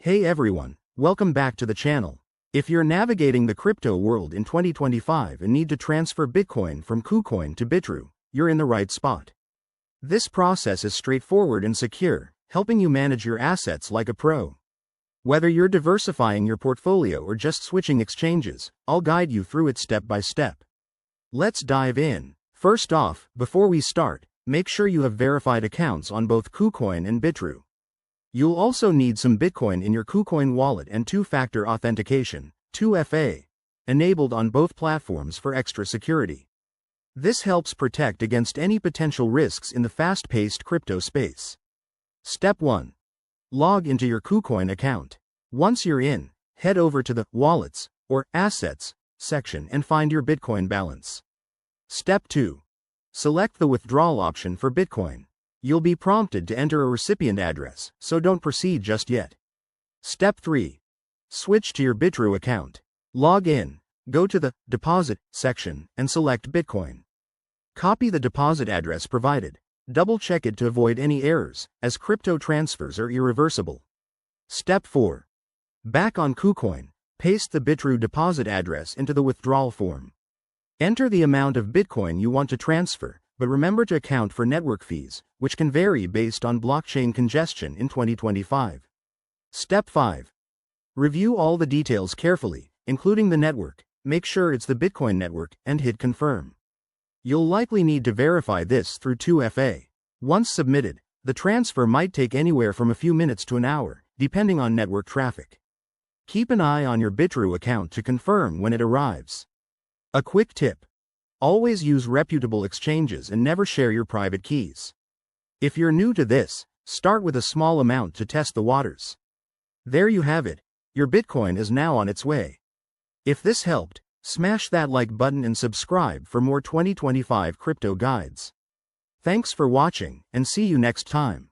Hey everyone, welcome back to the channel. If you're navigating the crypto world in 2025 and need to transfer Bitcoin from KuCoin to Bitrue, you're in the right spot. This process is straightforward and secure, helping you manage your assets like a pro. Whether you're diversifying your portfolio or just switching exchanges, I'll guide you through it step by step. Let's dive in. First off, before we start, make sure you have verified accounts on both KuCoin and Bitrue. You'll also need some Bitcoin in your KuCoin wallet and two-factor authentication, 2FA, enabled on both platforms for extra security. This helps protect against any potential risks in the fast-paced crypto space. Step 1. Log into your KuCoin account. Once you're in, head over to the Wallets or Assets section and find your Bitcoin balance. Step 2. Select the withdrawal option for Bitcoin. You'll be prompted to enter a recipient address, so don't proceed just yet. Step 3. Switch to your Bitrue account. Log in, go to the Deposit section, and select Bitcoin. Copy the deposit address provided. Double-check it to avoid any errors, as crypto transfers are irreversible. Step 4. Back on KuCoin, paste the Bitrue deposit address into the withdrawal form. Enter the amount of Bitcoin you want to transfer, but remember to account for network fees, which can vary based on blockchain congestion in 2025. Step 5. Review all the details carefully, including the network. Make sure it's the Bitcoin network and hit confirm. You'll likely need to verify this through 2FA. Once submitted, the transfer might take anywhere from a few minutes to an hour, depending on network traffic. Keep an eye on your Bitrue account to confirm when it arrives. A quick tip. Always use reputable exchanges and never share your private keys. If you're new to this, start with a small amount to test the waters. There you have it. Your Bitcoin is now on its way. If this helped, smash that like button and subscribe for more 2025 crypto guides. Thanks for watching, and see you next time.